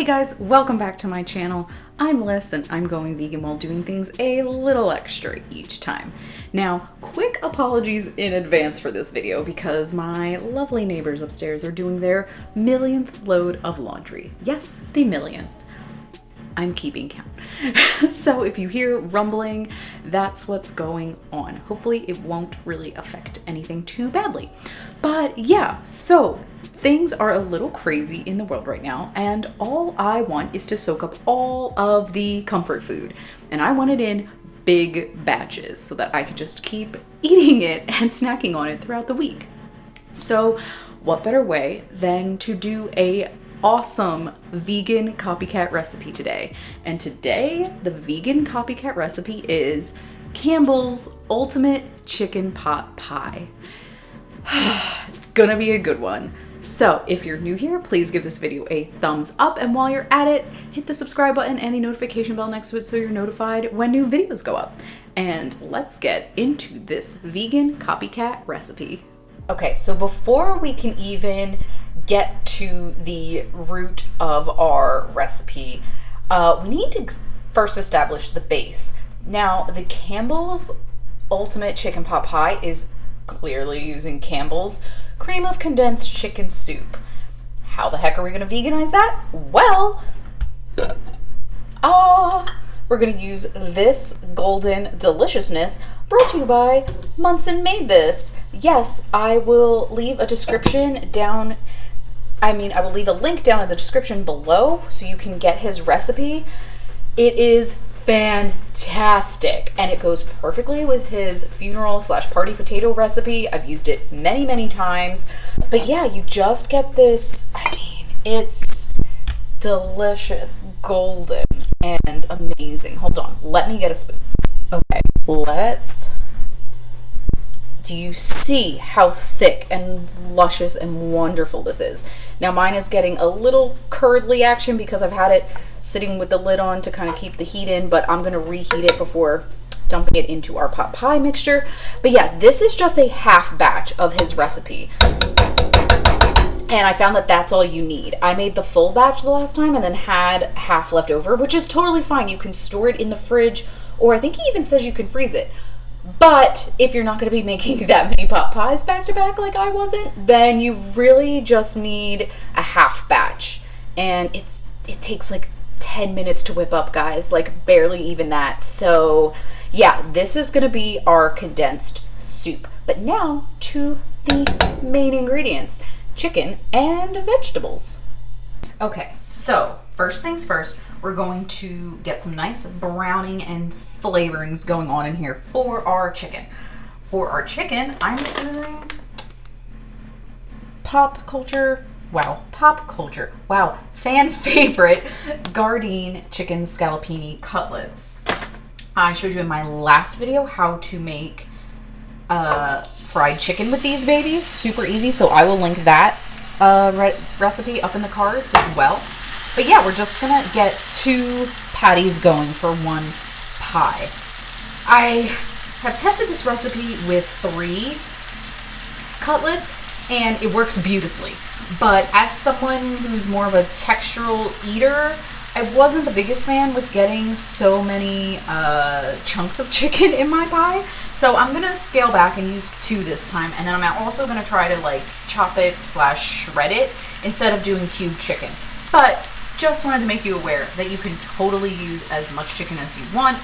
guys, welcome back to my channel. I'm Liz and I'm going vegan while doing things a little extra each time. Now, quick apologies in advance for this video because my lovely neighbors upstairs are doing their millionth load of laundry. Yes, the millionth. I'm keeping count. So if you hear rumbling, that's what's going on. Hopefully it won't really affect anything too badly. But yeah, so things are a little crazy in the world right now, and all I want is to soak up all of the comfort food. And I want it in big batches so that I could just keep eating it and snacking on it throughout the week. So what better way than to do a awesome vegan copycat recipe today. And today, the vegan copycat recipe is Campbell's Ultimate Chicken Pot Pie. It's gonna be a good one. So if you're new here, please give this video a thumbs up, and while you're at it, hit the subscribe button and the notification bell next to it so you're notified when new videos go up. And let's get into this vegan copycat recipe. Okay, so before we can even get to the root of our recipe, we need to first establish the base. Now, the Campbell's Ultimate Chicken Pot Pie is clearly using Campbell's cream of condensed chicken soup. How the heck are we gonna veganize that? Well, we're gonna use this golden deliciousness brought to you by Munson Made This. Yes, I will leave a description down. I will leave a link down in the description below so you can get his recipe. It is fantastic and it goes perfectly with his funeral / party potato recipe. I've used it many times. But yeah, you just get this, it's delicious, golden, and amazing. Hold on, let me get a spoon. Okay, do you see how thick and luscious and wonderful this is? Now mine is getting a little curdly action because I've had it sitting with the lid on to kind of keep the heat in, but I'm gonna reheat it before dumping it into our pot pie mixture. But yeah, this is just a half batch of his recipe. And I found that that's all you need. I made the full batch the last time and then had half left over, which is totally fine. You can store it in the fridge, or I think he even says you can freeze it. But if you're not going to be making that many pot pies back to back like I wasn't, then you really just need a half batch. And it takes like 10 minutes to whip up, guys, like barely even that. So yeah, this is going to be our condensed soup. But now to the main ingredients: chicken and vegetables. Okay, so first things first, we're going to get some nice browning and flavorings going on in here for our chicken. For our chicken, I'm using pop culture, fan favorite Gardein chicken scallopini cutlets. I showed you in my last video how to make fried chicken with these babies. Super easy, so I will link that recipe up in the cards as well. But yeah, we're just gonna get 2 patties going for 1 pie. I have tested this recipe with 3 cutlets and it works beautifully. But as someone who's more of a textural eater, I wasn't the biggest fan with getting so many chunks of chicken in my pie. So I'm gonna scale back and use 2 this time, and then I'm also gonna try to like chop it / shred it instead of doing cubed chicken. But just wanted to make you aware that you can totally use as much chicken as you want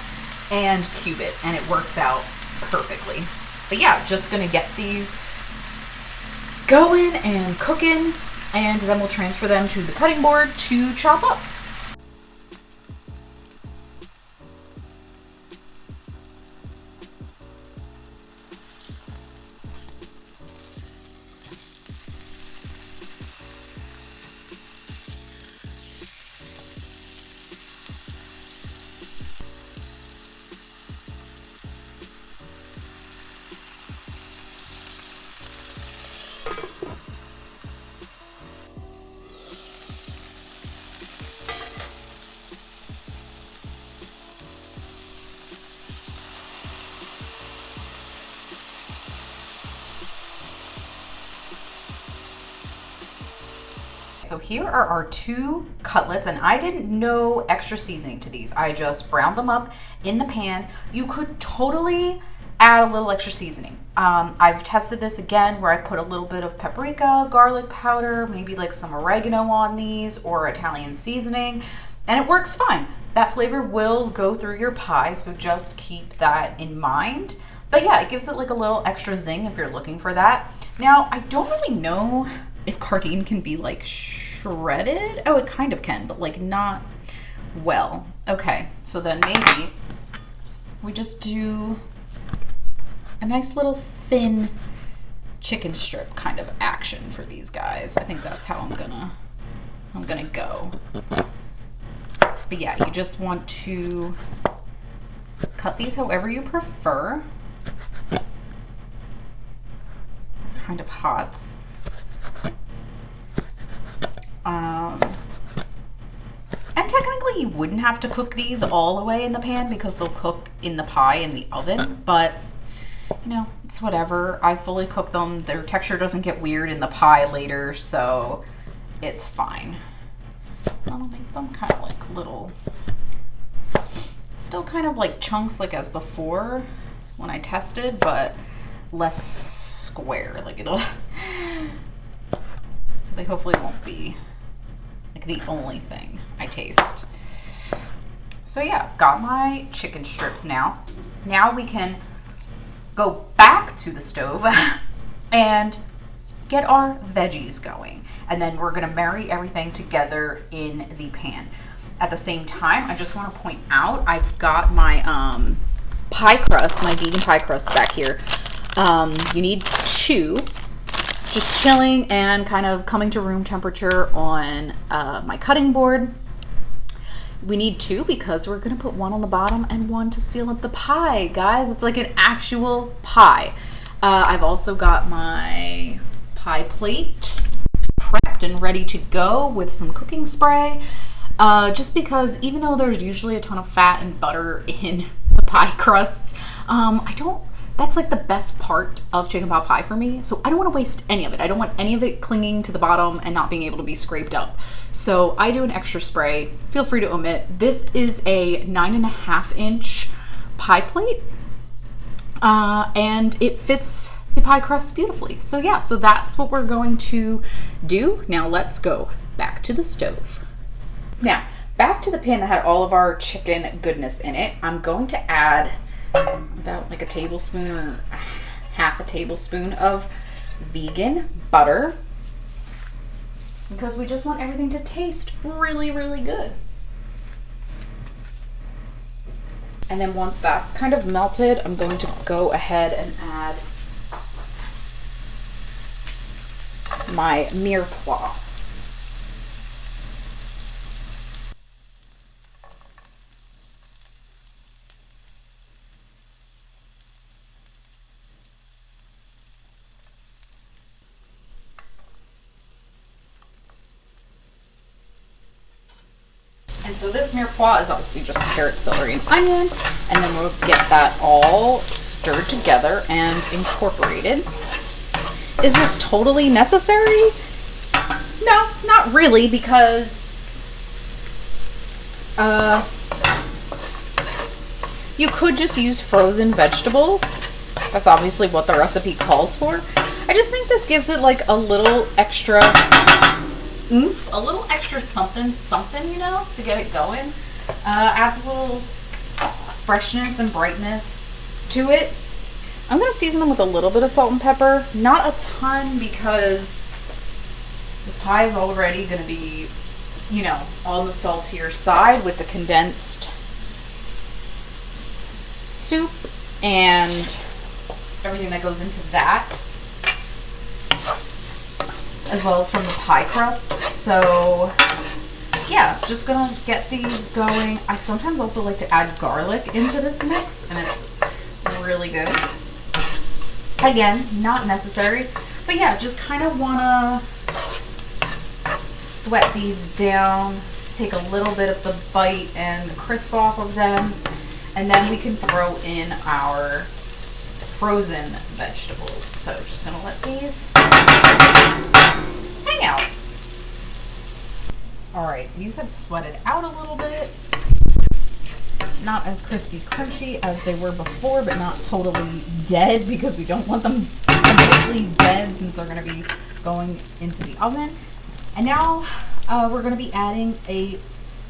and cube it, and it works out perfectly. But yeah, just gonna get these going and cooking, and then we'll transfer them to the cutting board to chop up. So here are our 2 cutlets, and I didn't know extra seasoning to these. I just browned them up in the pan. You could totally add a little extra seasoning. I've tested this again where I put a little bit of paprika, garlic powder, maybe like some oregano on these, or Italian seasoning, and it works fine. That flavor will go through your pie, so just keep that in mind. But yeah, it gives it like a little extra zing if you're looking for that. Now, I don't really know if Gardein can be like shredded. Oh, it kind of can, but like not well. Okay, so then maybe we just do a nice little thin chicken strip kind of action for these guys. I think that's how I'm gonna go. But yeah, you just want to cut these however you prefer. Kind of hot. And technically you wouldn't have to cook these all the way in the pan because they'll cook in the pie in the oven, but you know, it's whatever. I fully cook them. Their texture doesn't get weird in the pie later, so it's fine. I'll make them kind of like little, still kind of like chunks like as before when I tested, but less square, like it'll, so they hopefully won't be like the only thing I taste. So yeah, I've got my chicken strips now. Now we can go back to the stove and get our veggies going. And then we're gonna marry everything together in the pan. At the same time, I just wanna point out, I've got my pie crust, my vegan pie crust back here. You need 2, just chilling and kind of coming to room temperature on my cutting board. We need 2 because we're gonna put 1 on the bottom and 1 to seal up the pie, guys. It's like an actual pie. I've also got my pie plate prepped and ready to go with some cooking spray. Just because even though there's usually a ton of fat and butter in the pie crusts, that's like the best part of chicken pot pie for me. So I don't want to waste any of it. I don't want any of it clinging to the bottom and not being able to be scraped up. So I do an extra spray. Feel free to omit. This is a 9.5-inch pie plate. And it fits the pie crust beautifully. So yeah, so that's what we're going to do. Now let's go back to the stove. Now, back to the pan that had all of our chicken goodness in it. I'm going to add about like a tablespoon or half a tablespoon of vegan butter because we just want everything to taste really, really good. And then once that's kind of melted, I'm going to go ahead and add my mirepoix. And so this mirepoix is obviously just carrot, celery, and onion. And then we'll get that all stirred together and incorporated. Is this totally necessary? No, not really, because you could just use frozen vegetables. That's obviously what the recipe calls for. I just think this gives it like a little extra oomph, a little extra something, you know, to get it going. Adds a little freshness and brightness to it. I'm going to season them with a little bit of salt and pepper. Not a ton because this pie is already going to be, you know, on the saltier side with the condensed soup and everything that goes into that, as well as from the pie crust. So yeah, just gonna get these going. I sometimes also like to add garlic into this mix, and it's really good. Again, not necessary, but yeah, just kind of wanna sweat these down, take a little bit of the bite and the crisp off of them, and then we can throw in our frozen vegetables. So just gonna let these hang out. All right, these have sweated out a little bit. Not as crispy crunchy as they were before, but not totally dead because we don't want them completely dead since they're going to be going into the oven. And now we're going to be adding a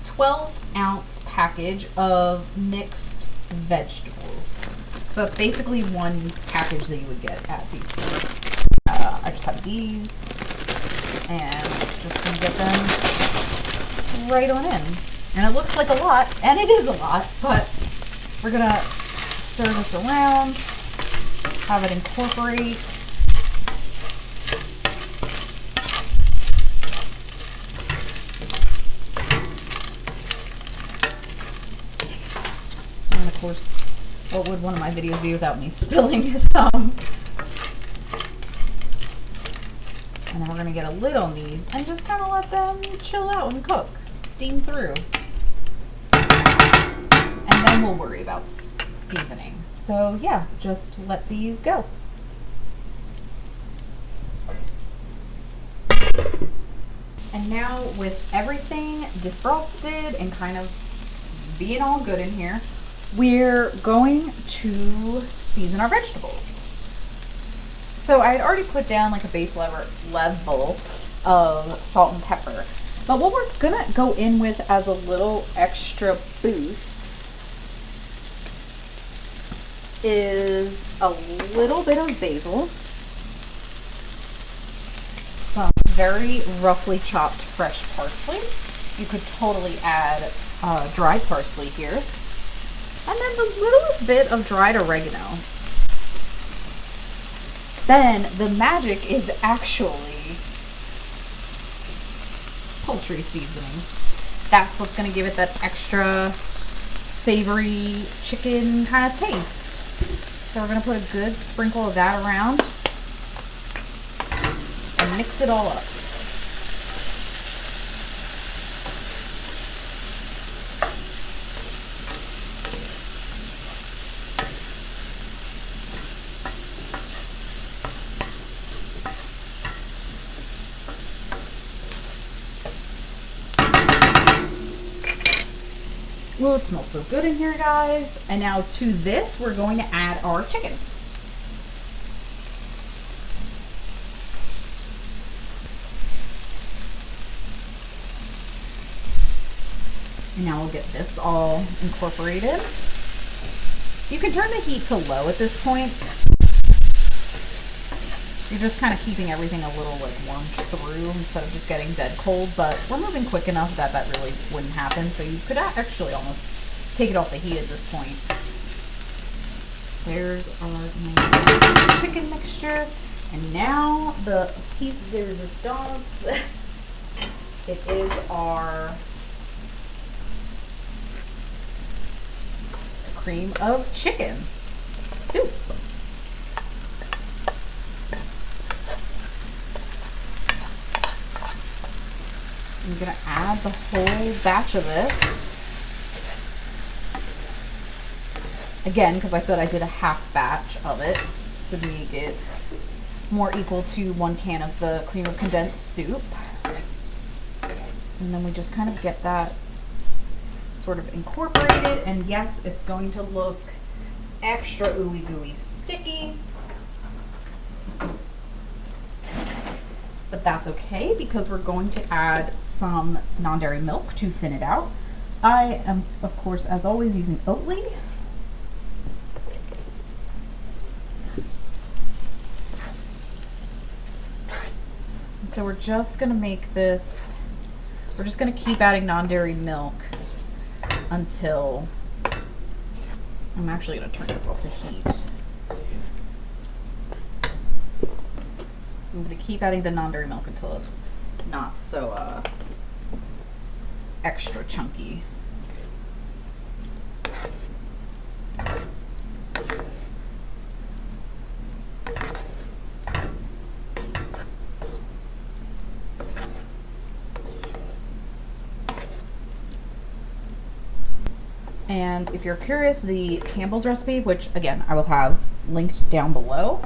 12-ounce package of mixed vegetables. So that's basically one package that you would get at the store. I just have these and just going to get them right on in. And it looks like a lot, and it is a lot, but we're going to stir this around, have it incorporate. And of course, what would one of my videos be without me spilling some? And then we're going to get a lid on these and just kind of let them chill out and cook, steam through. And then we'll worry about seasoning. So yeah, just let these go. And now with everything defrosted and kind of being all good in here, we're going to season our vegetables. So I had already put down like a base level of salt and pepper. But what we're gonna go in with as a little extra boost is a little bit of basil, some very roughly chopped fresh parsley. You could totally add dried parsley here. And then the littlest bit of dried oregano. Then the magic is actually poultry seasoning. That's what's going to give it that extra savory chicken kind of taste. So we're going to put a good sprinkle of that around and mix it all up. Oh, it smells so good in here, guys. And now to this, we're going to add our chicken. And now we'll get this all incorporated. You can turn the heat to low at this point. You're just kind of keeping everything a little like warmed through instead of just getting dead cold, but we're moving quick enough that that really wouldn't happen. So you could actually almost take it off the heat at this point. There's our nice chicken mixture. And now the piece de resistance. It is our cream of chicken soup. I'm gonna add the whole batch of this. Again, because I said I did a half batch of it to make it more equal to 1 can of the cream of condensed soup. And then we just kind of get that sort of incorporated. And yes, it's going to look extra ooey gooey sticky. But that's okay because we're going to add some non-dairy milk to thin it out. I am, of course, as always, using Oatly. And so we're just going to make this, we're just going to keep adding non-dairy milk until, I'm actually going to turn this off the heat. I'm going to keep adding the non-dairy milk until it's not so extra chunky. And if you're curious, the Campbell's recipe, which again I will have linked down below,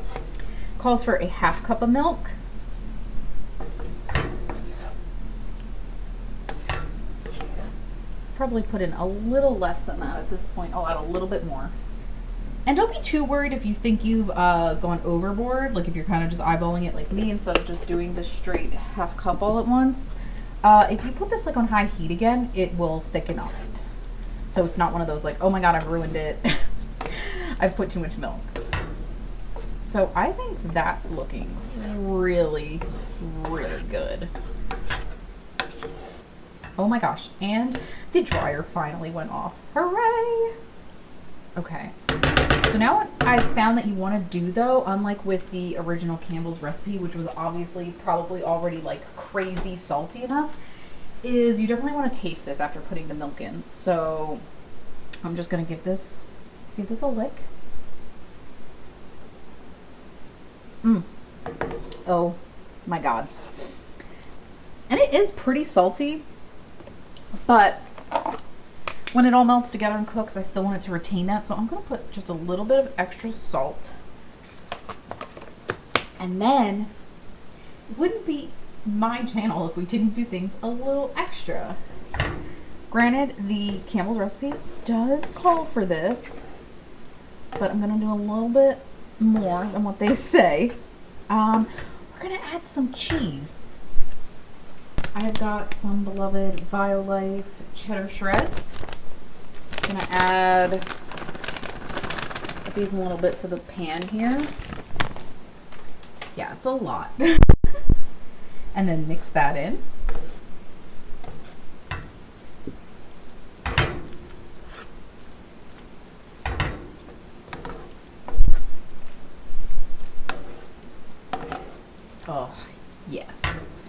calls for a ½ cup of milk, probably put in a little less than that at this point. I'll add a little bit more. And don't be too worried if you think you've gone overboard, like if you're kind of just eyeballing it like me instead of just doing the straight half cup all at once. If you put this like on high heat again, it will thicken up. So it's not one of those like, oh my God, I've ruined it. I've put too much milk. So I think that's looking really, really good. Oh my gosh, and the dryer finally went off. Hooray! Okay, so now what I found that you want to do though, unlike with the original Campbell's recipe, which was obviously probably already like crazy salty enough, is you definitely want to taste this after putting the milk in. So I'm just gonna give this a lick. Oh my God. And it is pretty salty, but when it all melts together and cooks, I still want it to retain that. So I'm gonna put just a little bit of extra salt. And then it wouldn't be my channel if we didn't do things a little extra. Granted, the Campbell's recipe does call for this, but I'm gonna do a little bit more than what they say. We're gonna add some cheese. I have got some beloved Violife cheddar shreds. Gonna add these a little bit to the pan here. Yeah, it's a lot. And then mix that in. Oh, yes.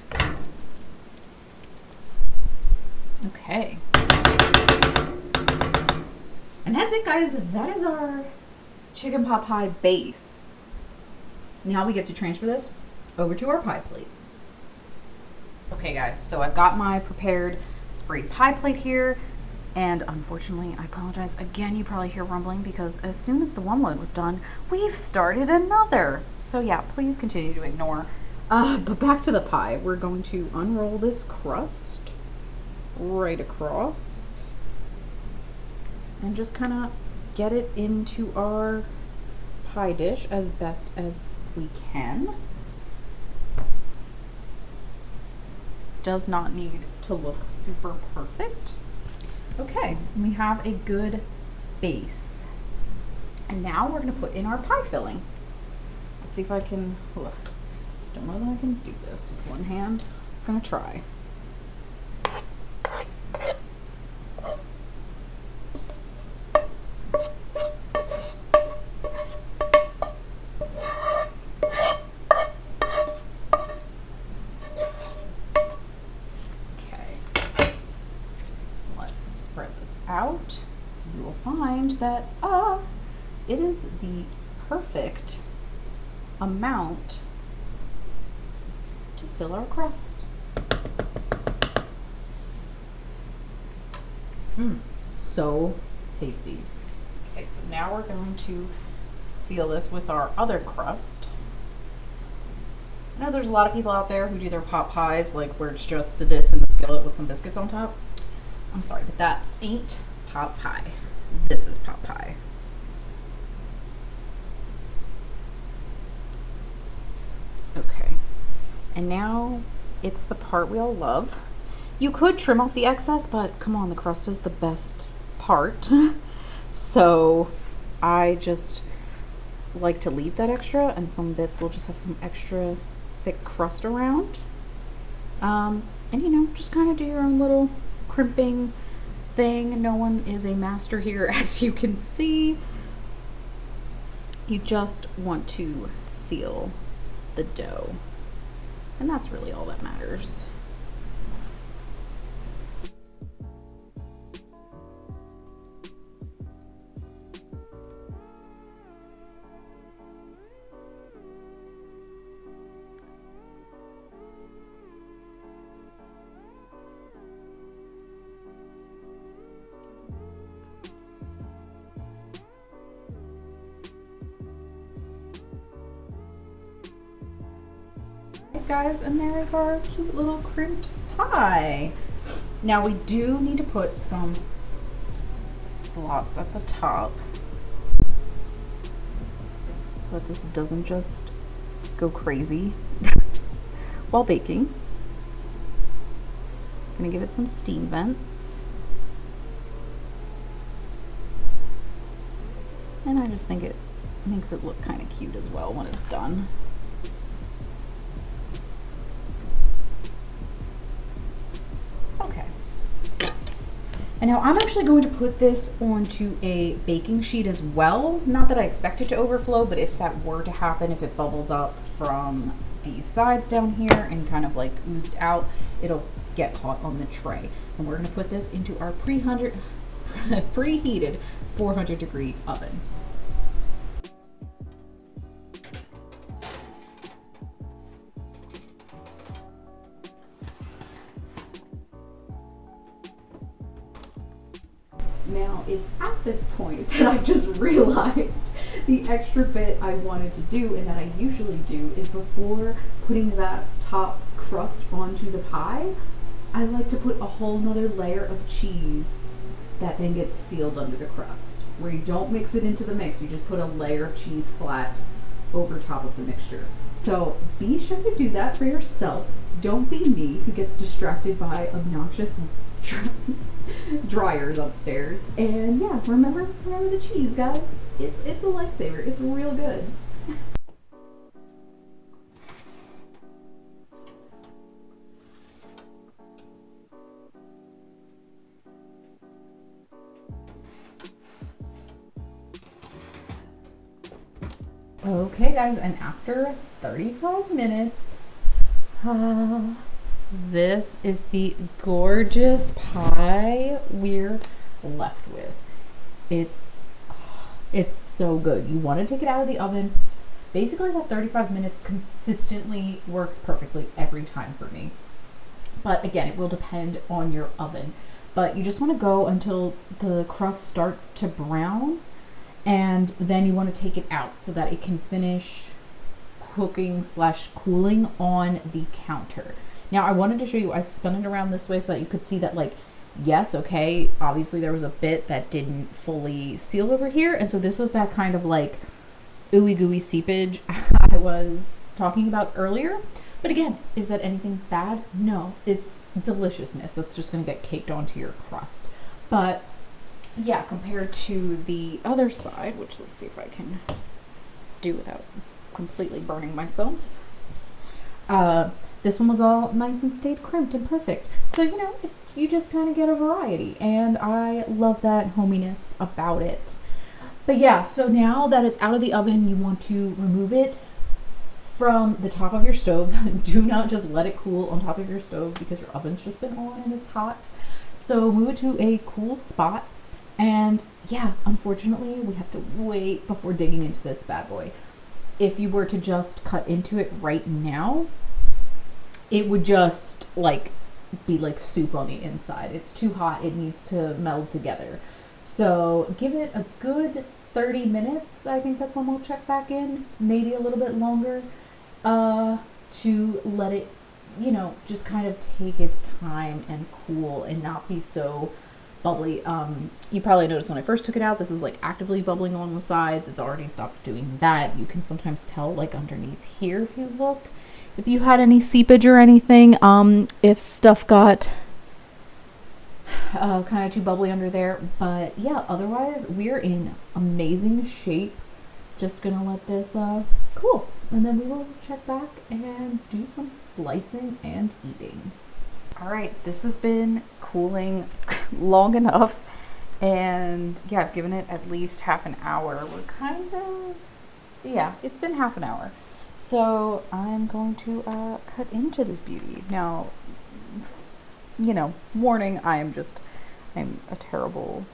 Okay. And that's it, guys. That is our chicken pot pie base. Now we get to transfer this over to our pie plate. Okay, guys, so I've got my prepared sprayed pie plate here. And unfortunately, I apologize. Again, you probably hear rumbling because as soon as the one load was done, we've started another. So yeah, please continue to ignore. But back to the pie. We're going to unroll this crust right across and just kind of get it into our pie dish as best as we can. Does not need to look super perfect. Okay, we have a good base. And now we're going to put in our pie filling. Let's see if I can, don't know that I can do this with one hand. I'm going to try. Out, you will find that it is the perfect amount to fill our crust. So tasty. Okay, so now we're going to seal this with our other crust. I know there's a lot of people out there who do their pot pies like where it's just this in the skillet with some biscuits on top. I'm sorry, but that ain't pot pie. This is pot pie. Okay, and now it's the part we all love. You could trim off the excess, but come on, the crust is the best part. So I just like to leave that extra, and some bits will just have some extra thick crust around. And you know, just kind of do your own little crimping thing. No one is a master here, as you can see. You just want to seal the dough, and that's really all that matters. Guys, and there's our cute little crimped pie. Now we do need to put some slots at the top so that this doesn't just go crazy while baking. I'm gonna give it some steam vents. And I just think it makes it look kind of cute as well when it's done. Okay. And now I'm actually going to put this onto a baking sheet as well. Not that I expect it to overflow, but if that were to happen, if it bubbled up from these sides down here and kind of like oozed out, it'll get caught on the tray. And we're gonna put this into our preheated 400-degree oven. Now it's at this point that I just realized the extra bit I wanted to do and that I usually do is before putting that top crust onto the pie, I like to put a whole nother layer of cheese that then gets sealed under the crust, where you don't mix it into the mix, you just put a layer of cheese flat over top of the mixture. So be sure to do that for yourselves. Don't be me who gets distracted by obnoxious dryers upstairs. And yeah, remember the cheese, guys. It's a lifesaver. It's real good. Okay guys, and after 35 minutes, this is the gorgeous pie we're left with. It's so good. You want to take it out of the oven. Basically that 35 minutes consistently works perfectly every time for me. But again, it will depend on your oven. But you just want to go until the crust starts to brown, and then you want to take it out so that it can finish cooking / cooling on the counter. Now I wanted to show you, I spun it around this way so that you could see that, like, yes, okay, obviously there was a bit that didn't fully seal over here, and so this was that kind of like ooey gooey seepage I was talking about earlier. But again, is that anything bad? No, it's deliciousness that's just going to get caked onto your crust. But yeah, compared to the other side, which let's see if I can do without completely burning myself. This one was all nice and stayed crimped and perfect. So, you know, you just kind of get a variety, and I love that hominess about it. But yeah, so now that it's out of the oven, you want to remove it from the top of your stove. Do not just let it cool on top of your stove because your oven's just been on and it's hot. So move it to a cool spot. And yeah, unfortunately, we have to wait before digging into this bad boy. If you were to just cut into it right now, it would just like be like soup on the inside. It's too hot. It needs to meld together. So give it a good 30 minutes. I think that's when we'll check back in, maybe a little bit longer, to let it, you know, just kind of take its time and cool and not be so bubbly. You probably noticed when I first took it out, this was like actively bubbling along the sides. It's already stopped doing that. You can sometimes tell like underneath here if you look, if you had any seepage or anything, if stuff got kind of too bubbly under there. But yeah, otherwise we're in amazing shape. Just gonna let this cool, and then we will check back and do some slicing and eating. All right, this has been cooling long enough, and yeah, I've given it at least half an hour. We're kind of, yeah, it's been half an hour. So I'm going to cut into this beauty. Now, you know, warning, I'm a terrible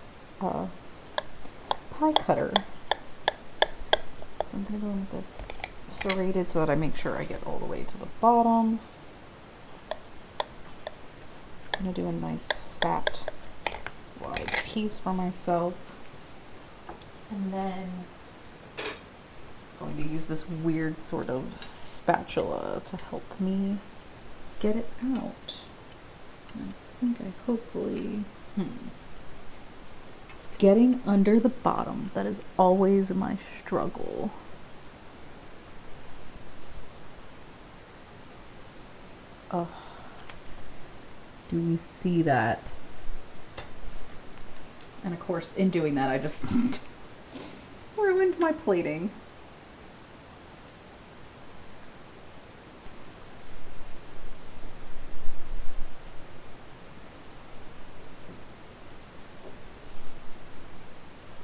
pie cutter. I'm gonna go in with this serrated so that I make sure I get all the way to the bottom. I'm gonna do a nice fat wide piece for myself, and then I'm going to use this weird sort of spatula to help me get it out. I think think I hopefully... It's getting under the bottom. That is always my struggle. Oh. Do we see that? And of course, in doing that, I just ruined my plating.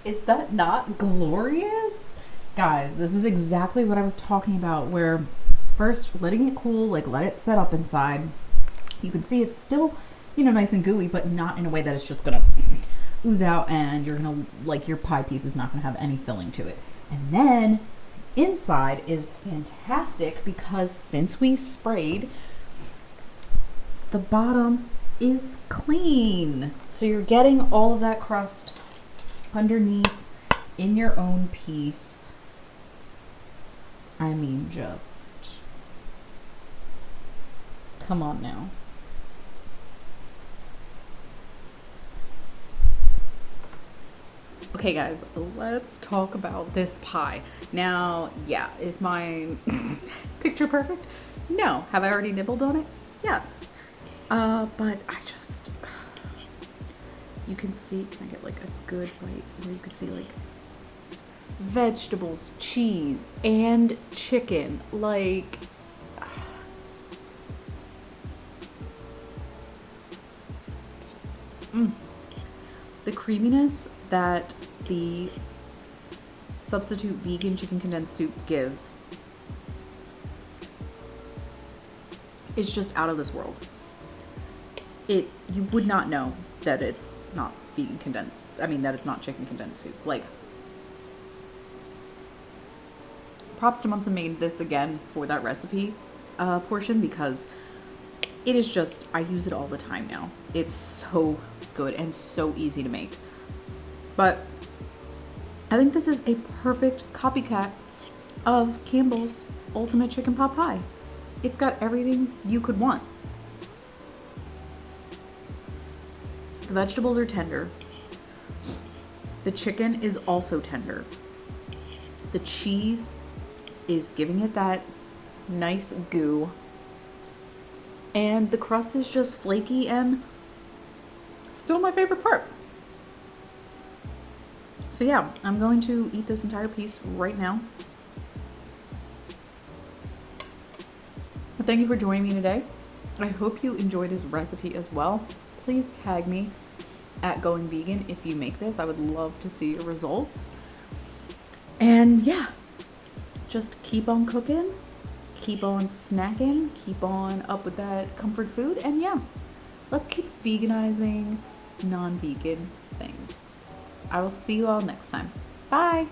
Is that not glorious? Guys, this is exactly what I was talking about, where first letting it cool, like let it set up inside. You can see it's still, you know, nice and gooey, but not in a way that it's just gonna ooze out and you're gonna, like, your pie piece is not gonna have any filling to it. And then inside is fantastic because since we sprayed, the bottom is clean. So you're getting all of that crust underneath in your own piece. I mean, just come on now. Okay guys, let's talk about this pie. Now, yeah, is my picture perfect? No. Have I already nibbled on it? Yes. But I just, you can see, can I get like a good bite where you can see like vegetables, cheese, and chicken, like, the creaminess that the substitute vegan chicken condensed soup gives is just out of this world. You would not know that it's not vegan condensed. I mean, that it's not chicken condensed soup. Like, props to Munson made this again for that recipe portion, because it is just, I use it all the time now. It's so good and so easy to make. But I think this is a perfect copycat of Campbell's Ultimate Chicken Pot Pie. It's got everything you could want. The vegetables are tender. The chicken is also tender. The cheese is giving it that nice goo. And the crust is just flaky and still my favorite part. So yeah, I'm going to eat this entire piece right now. But thank you for joining me today. I hope you enjoy this recipe as well. Please tag me at Going Vegan if you make this. I would love to see your results. And yeah, just keep on cooking, keep on snacking, keep on up with that comfort food, and yeah, let's keep veganizing non-vegan things. I will see you all next time. Bye!